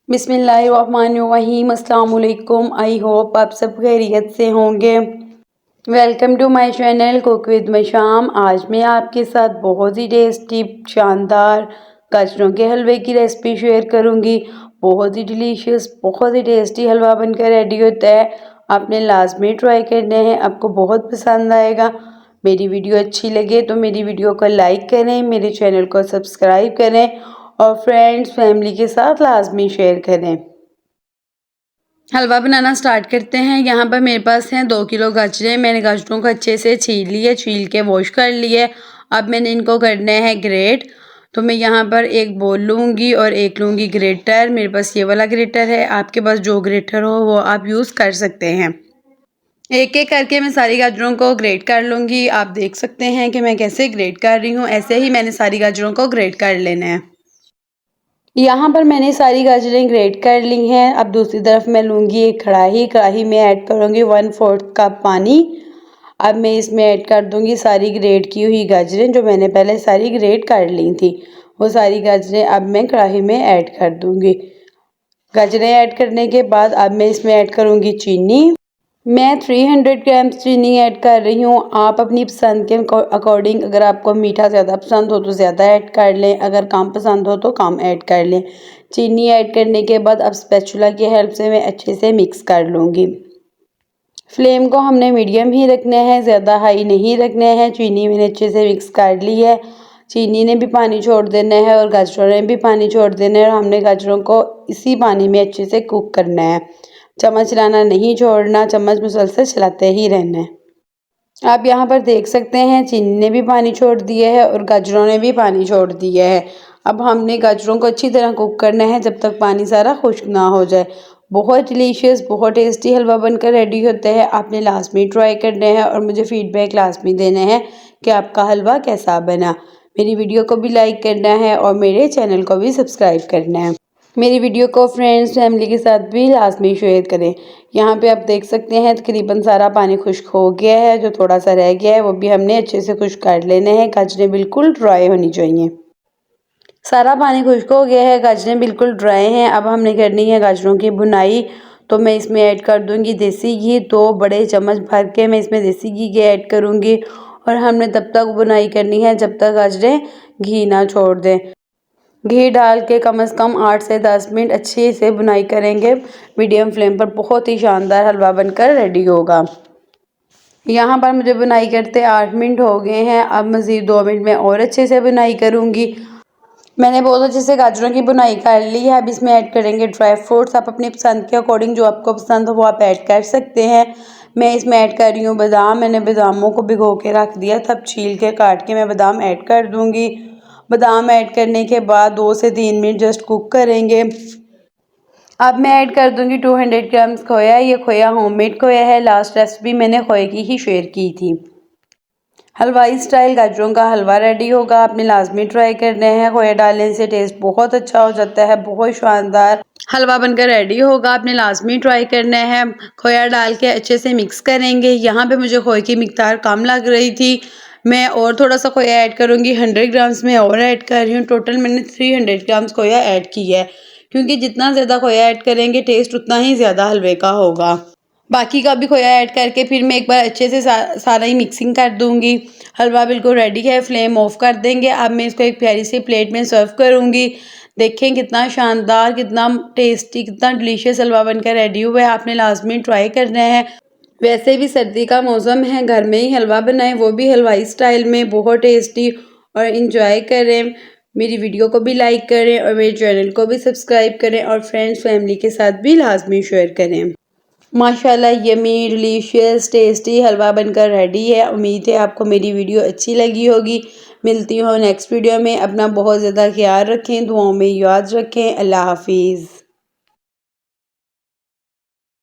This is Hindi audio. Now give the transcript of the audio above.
बिस्मिल्लाहिर्रहमानिर्रहीम। अस्सलाम वालेकुम। आई होप आप सब खैरियत से होंगे। Welcome to my channel cook with मशाम। आज मैं आपके साथ बहुत ही टेस्टी शानदार गाजरों के हलवे की रेसिपी शेयर करूंगी। बहुत ही डिलीशियस, बहुत ही टेस्टी हलवा बनकर रेडी होता है। आपने लाजमी ट्राई करना है, आपको बहुत पसंद आएगा। मेरी वीडियो अच्छी लगे तो मेरी वीडियो को लाइक करें, मेरे चैनल को सब्सक्राइब करें और फ्रेंड्स फैमिली के साथ लाजमी शेयर करें। हलवा बनाना स्टार्ट करते हैं। यहाँ पर मेरे पास हैं 2 किलो गाजरें। मैंने गाजरों को अच्छे से छील लिए, छील के वॉश कर लिए। अब मैंने इनको करना है ग्रेट। तो मैं यहाँ पर एक बोल लूँगी और एक लूँगी ग्रेटर। मेरे पास ये वाला ग्रेटर है, आपके पास जो ग्रेटर हो वो आप यूज़ कर सकते हैं। एक एक करके मैं सारी गाजरों को ग्रेट कर लूँगी। आप देख सकते हैं कि मैं कैसे ग्रेट कर रही हूँ। ऐसे ही मैंने सारी गाजरों को ग्रेट कर लेना है। यहाँ पर मैंने सारी गाजरें ग्रेट कर ली हैं। अब दूसरी तरफ मैं लूँगी एक कढ़ाई में ऐड करूँगी 1/4 कप पानी। अब मैं इसमें ऐड कर दूँगी सारी ग्रेट की हुई गाजरें जो मैंने पहले सारी ग्रेट कर ली थी। वो सारी गाजरें अब मैं कढ़ाई में ऐड कर दूँगी। गाजरें ऐड करने के बाद अब मैं इसमें ऐड करूँगी चीनी। मैं 300 ग्राम चीनी ऐड कर रही हूँ। आप अपनी पसंद के अकॉर्डिंग, अगर आपको मीठा ज़्यादा पसंद हो तो ज़्यादा ऐड कर लें, अगर कम पसंद हो तो कम ऐड कर लें। चीनी ऐड करने के बाद अब स्पैचुला की हेल्प से मैं अच्छे से मिक्स कर लूँगी। फ्लेम को हमने मीडियम ही रखना है, ज़्यादा हाई नहीं रखना है। चीनी मैंने अच्छे से मिक्स कर ली है। चीनी ने भी पानी छोड़ देना है और गाजरों ने भी पानी छोड़ देना है और हमने गाजरों को इसी पानी में अच्छे से कुक करना है। चम्मच चलाना नहीं छोड़ना, चम्मच मुसलसल चलाते ही रहना है। आप यहाँ पर देख सकते हैं चीनी ने भी पानी छोड़ दिया है और गाजरों ने भी पानी छोड़ दिया है। अब हमने गाजरों को अच्छी तरह कुक करना है जब तक पानी सारा खुश्क ना हो जाए। बहुत डिलीशियस, बहुत टेस्टी हलवा बनकर रेडी होता है। आपने लाजमी ट्राई करना है और मुझे फीडबैक लाजमी देना है कि आपका हलवा कैसा बना। मेरी वीडियो को भी लाइक करना है और मेरे चैनल को भी सब्सक्राइब करना है। मेरी वीडियो को फ्रेंड्स फैमिली के साथ भी लाजमी शेयर करें। यहाँ पे आप देख सकते हैं तकरीबन सारा पानी खुश्क हो गया है। जो थोड़ा सा रह गया है वो भी हमने अच्छे से खुश्क कर लेने हैं। गाजरें बिल्कुल ड्राई होनी चाहिए। सारा पानी खुश्क हो गया है, गाजरें बिल्कुल ड्राई हैं। अब हमने करनी है गाजरों की भुनाई। तो मैं इसमें ऐड कर दूँगी देसी घी। 2 बड़े चम्मच भर के मैं इसमें देसी घी ऐड करूँगी और हमने तब तक बुनाई करनी है जब तक गाजरें घी ना छोड़ दें। घी डाल के कम से कम 8 से 10 मिनट अच्छे से बुनाई करेंगे। मीडियम फ्लेम पर बहुत ही शानदार हलवा बनकर रेडी होगा। यहाँ पर मुझे बुनाई करते 8 मिनट हो गए हैं। अब मज़ीद 2 मिनट में और अच्छे से बुनाई करूँगी। मैंने बहुत अच्छे से गाजरों की बुनाई कर ली है। अब इसमें ऐड करेंगे ड्राई फ्रूट्स। आप अपनी पसंद के अकॉर्डिंग जो आपको पसंद हो वो आप ऐड कर सकते हैं। मैं इसमें ऐड कर रही हूँ बादाम। मैंने बादामों को भिगो के रख दिया था, छील के काट के मैं बादाम ऐड कर दूँगी। बादाम ऐड करने के बाद 2 से 3 मिनट जस्ट कुक करेंगे। अब मैं ऐड कर दूंगी 200 ग्राम खोया। ये खोया होममेड खोया है। लास्ट रेसिपी मैंने खोए की ही शेयर की थी। हलवाई स्टाइल गाजरों का हलवा रेडी होगा। आपने लाजमी ट्राई करना है। खोया डालने से टेस्ट बहुत अच्छा हो जाता है। बहुत शानदार हलवा बनकर रेडी होगा। आपने लाजमी ट्राई करना है। खोया डाल के अच्छे से मिक्स करेंगे। यहाँ पे मुझे खोए की मिकदार कम लग रही थी, मैं और थोड़ा सा खोया ऐड करूँगी। 100 ग्राम्स में और ऐड कर रही हूँ। टोटल मैंने 300 ग्राम्स खोया ऐड की है, क्योंकि जितना ज़्यादा खोया ऐड करेंगे टेस्ट उतना ही ज़्यादा हलवे का होगा। बाकी का भी खोया ऐड करके फिर मैं एक बार अच्छे से सारा ही मिक्सिंग कर दूँगी। हलवा बिल्कुल रेडी है। फ्लेम ऑफ कर देंगे। अब मैं इसको एक प्यारी सी प्लेट में सर्व करूँगी। देखें कितना शानदार, कितना टेस्टी, कितना डिलीशियस हलवा बनकर रेडी हुआ है। आपने लाजमी ट्राई करना है। वैसे भी सर्दी का मौसम है, घर में ही हलवा बनाएं, वो भी हलवाई स्टाइल में, बहुत टेस्टी, और इंजॉय करें। मेरी वीडियो को भी लाइक करें और मेरे चैनल को भी सब्सक्राइब करें और फ्रेंड्स फैमिली के साथ भी लाजमी शेयर करें। माशाल्लाह यमी डिलीशियस टेस्टी हलवा बनकर रेडी है। उम्मीद है आपको मेरी वीडियो अच्छी लगी होगी। मिलती हूँ नेक्स्ट वीडियो में। अपना बहुत ज़्यादा ख्याल रखें, दुआओं में याद रखें। अल्लाह हाफिज़।